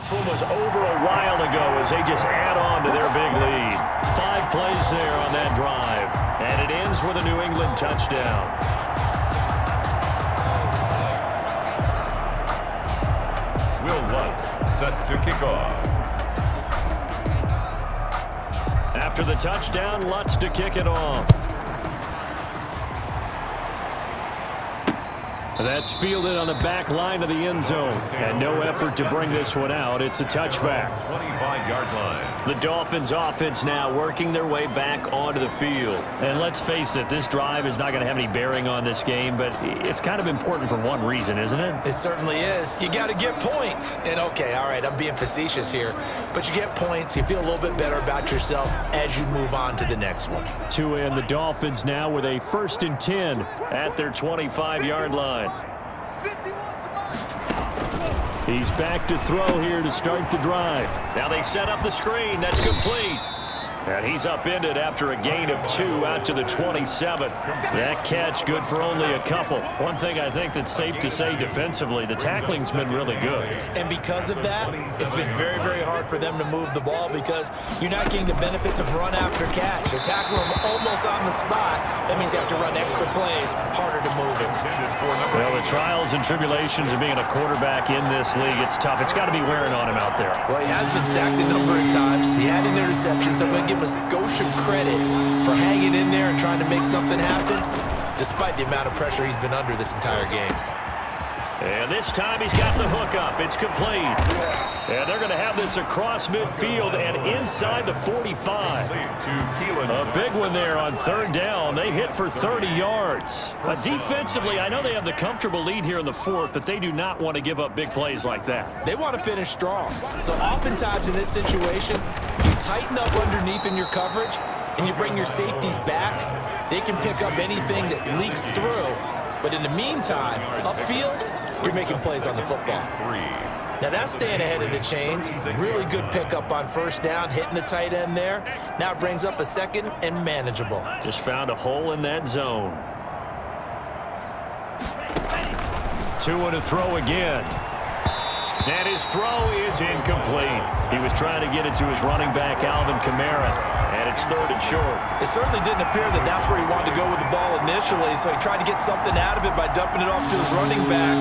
This one was over a while ago as they just add on to their big lead. 5 plays there on that drive. And it ends with a New England touchdown. Will Lutz set to kick off. After the touchdown, Lutz to kick it off. That's fielded on the back line of the end zone. And no effort to bring this one out. It's a touchback. 25-yard line. The Dolphins offense now working their way back onto the field. And let's face it, this drive is not going to have any bearing on this game, but it's kind of important for one reason, isn't it? It certainly is. You got to get points. And okay, all right, I'm being facetious here, but you get points, you feel a little bit better about yourself as you move on to the next one. To end the Dolphins now with a 1st and 10 at their 25-yard line. He's back to throw here to start the drive. Now they set up the screen. That's complete. And he's upended after a gain of 2 out to the 27. That catch good for only a couple. One thing I think that's safe to say defensively, the tackling's been really good. And because of that, it's been very, very hard for them to move the ball because you're not getting the benefits of run after catch. They're tackling them almost on the spot. That means you have to run extra plays, harder to move it. Well, the trials and tribulations of being a quarterback in this league, it's tough. It's got to be wearing on him out there. Well, he has been sacked a number of times. He had an interception, so I'm going to give him a skosh of credit for hanging in there and trying to make something happen, despite the amount of pressure he's been under this entire game. And this time he's got the hook up. It's complete. And they're going to have this across midfield and inside the 45. A big one there on 3rd down. They hit for 30 yards. Defensively, I know they have the comfortable lead here in the 4th, but they do not want to give up big plays like that. They want to finish strong. So oftentimes in this situation, you tighten up underneath in your coverage and you bring your safeties back. They can pick up anything that leaks through. But in the meantime, upfield, you're making plays on the football. Now that's staying ahead of the chains. Really good pickup on 1st down, hitting the tight end there. Now it brings up a 2nd and manageable. Just found a hole in that zone. 2 and a throw again. And his throw is incomplete. He was trying to get it to his running back, Alvin Kamara, and it's 3rd and short. It certainly didn't appear that that's where he wanted to go with the ball initially, so he tried to get something out of it by dumping it off to his running back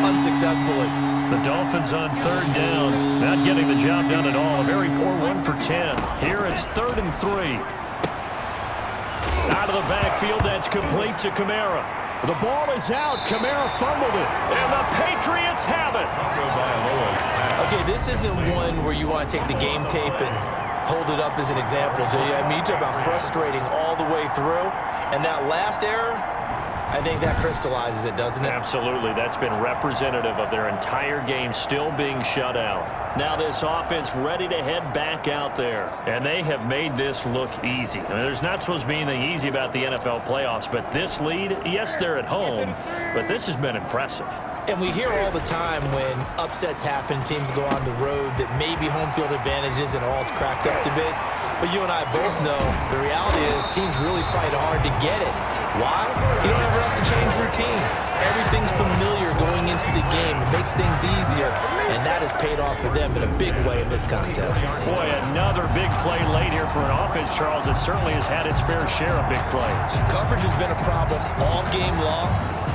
unsuccessfully. The Dolphins on 3rd down, not getting the job done at all. A very poor 1 for 10. Here it's 3rd and 3. Out of the backfield, that's complete to Kamara. The ball is out. Kamara fumbled it, and the Patriots have it. Okay, this isn't one where you want to take the game tape and hold it up as an example, do you? I mean, you talk about frustrating all the way through, and that last error, I think that crystallizes it, doesn't it? Absolutely. That's been representative of their entire game still being shut out. Now this offense ready to head back out there. And they have made this look easy. I mean, there's not supposed to be anything easy about the NFL playoffs, but this lead, yes, they're at home, but this has been impressive. And we hear all the time when upsets happen, teams go on the road, that maybe home field advantages and all it's cracked up to be. But you and I both know the reality is teams really fight hard to get it. Why? You don't ever have to change routine. Everything's familiar going into the game. It makes things easier, and that has paid off for them in a big way in this contest. Boy, another big play late here for an offense, Charles, that certainly has had its fair share of big plays. Coverage has been a problem all game long,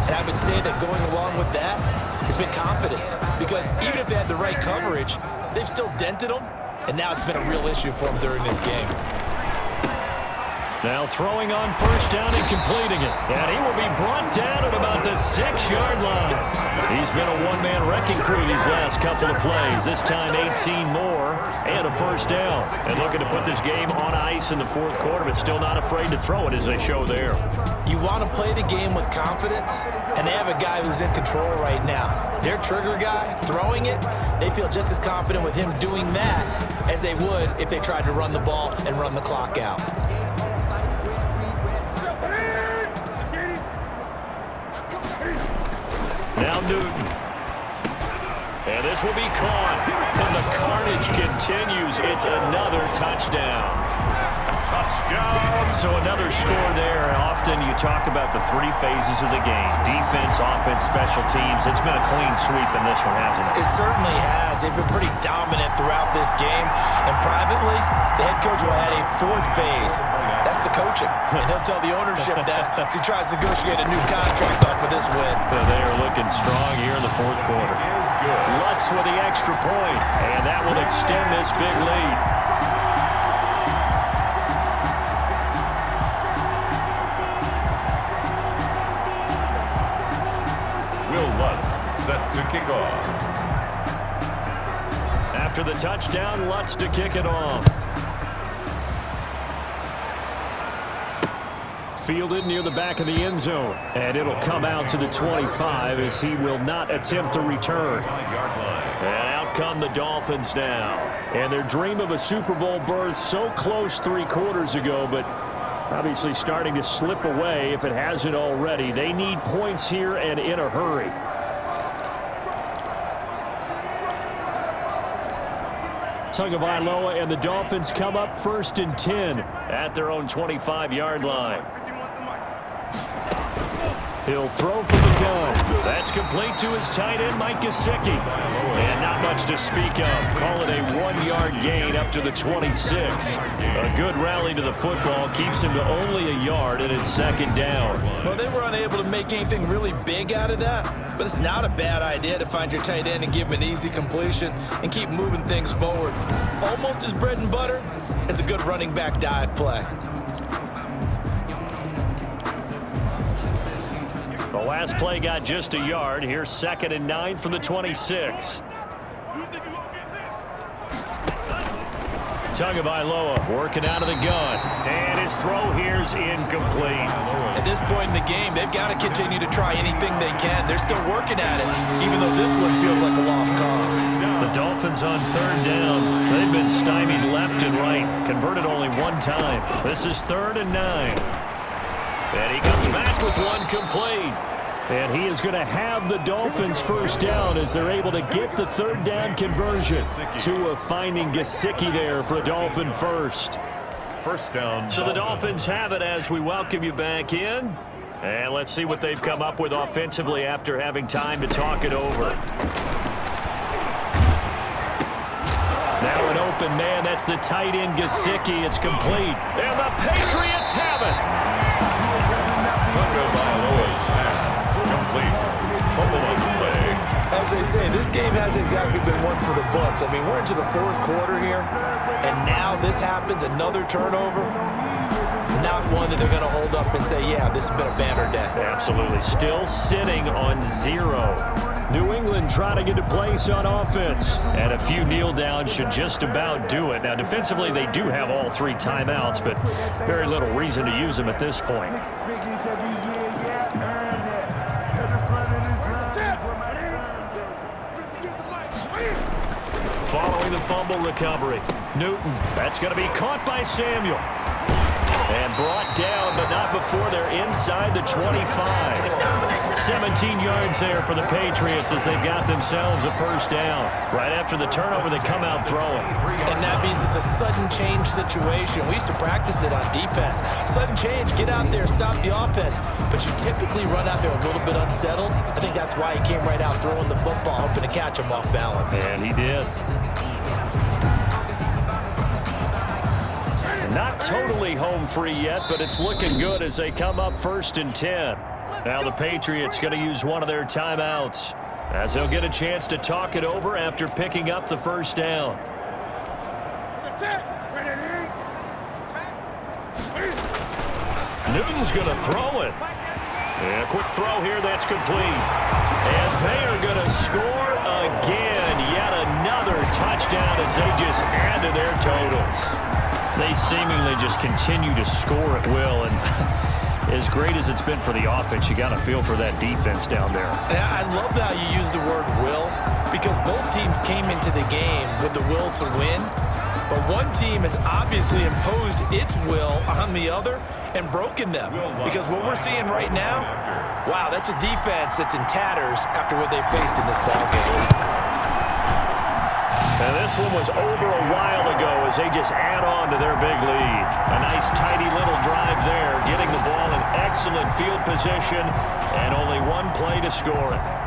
and I would say that going along with that has been confidence, because even if they had the right coverage, they've still dented them, and now it's been a real issue for them during this game. Now throwing on 1st down and completing it. And he will be brought down at about the 6-yard line. He's been a one-man wrecking crew these last couple of plays. This time 18 more and a 1st down. And looking to put this game on ice in the 4th quarter, but still not afraid to throw it as they show there. You want to play the game with confidence, and they have a guy who's in control right now. Their trigger guy, throwing it, they feel just as confident with him doing that as they would if they tried to run the ball and run the clock out. Now Newton. And this will be caught. And the carnage continues. It's another touchdown. Touchdown. So another score there. Often you talk about the three phases of the game: defense, offense, special teams. It's been a clean sweep in this one, hasn't it? It certainly has. They've been pretty dominant throughout this game. And privately, the head coach will add a fourth phase. That's the coaching. And he'll tell the ownership that as he tries to negotiate a new contract off of this win. They are looking strong here in the fourth quarter. Lutz with the extra point, and that will extend this big lead. Set to kick off. After the touchdown, Lutz to kick it off. Fielded near the back of the end zone, and it'll come out to the 25 as he will not attempt to return. And out come the Dolphins now. And their dream of a Super Bowl berth so close 3 quarters ago, but obviously starting to slip away if it hasn't already. They need points here and in a hurry. Tagovailoa and the Dolphins come up 1st and 10 at their own 25-yard line. He'll throw from the gun. That's complete to his tight end, Mike Gesicki. And not much to speak of. Call it a 1-yard gain up to the 26. A good rally to the football keeps him to only a yard, and it's 2nd down. Well, they were unable to make anything really big out of that, but it's not a bad idea to find your tight end and give him an easy completion and keep moving things forward. Almost as bread and butter as a good running back dive play. The last play got just a yard. Here's 2nd and 9 from the 26. Tagovailoa working out of the gun. And his throw here's incomplete. At this point in the game, they've got to continue to try anything they can. They're still working at it, even though this one feels like a lost cause. The Dolphins on 3rd down. They've been stymied left and right. Converted only 1 time. This is 3rd and 9. And he comes back with one complete. And he is going to have the Dolphins 1st down as they're able to get the 3rd down conversion. Tua finding Gesicki there for a Dolphin first. 1st down. So the Dolphins have it as we welcome you back in. And let's see what they've come up with offensively after having time to talk it over. Now an open man. That's the tight end Gesicki. It's complete. And the Patriots have it. As they say, this game has exactly been one for the books. I mean, we're into the 4th quarter here, and now this happens, another turnover. Not one that they're going to hold up and say, yeah, this has been a banner day. Absolutely. Still sitting on 0. New England trying to get a place on offense. And a few kneel downs should just about do it. Now, defensively, they do have all 3 timeouts, but very little reason to use them at this point. Following the fumble recovery. Newton, that's going to be caught by Samuel. And brought down, but not before they're inside the 25. 17 yards there for the Patriots as they've got themselves a 1st down. Right after the turnover, they come out throwing. And that means it's a sudden change situation. We used to practice it on defense. Sudden change, get out there, stop the offense. But you typically run out there a little bit unsettled. I think that's why he came right out throwing the football, hoping to catch him off balance. And he did. Not totally home free yet, but it's looking good as they come up 1st and 10. Now the Patriots going to use one of their timeouts as they'll get a chance to talk it over after picking up the 1st down. Newton's going to throw it. And a quick throw here that's complete. And they are going to score again. Yet another touchdown as they just add to their totals. They seemingly just continue to score at will, and as great as it's been for the offense, you got to feel for that defense down there. I love how you use the word will, because both teams came into the game with the will to win, but one team has obviously imposed its will on the other and broken them, because what we're seeing right now, wow, that's a defense that's in tatters after what they faced in this ballgame. And this This one was over a while ago as they just add on to their big lead. A nice, tidy little drive there, getting the ball in excellent field position, and only one play to score it.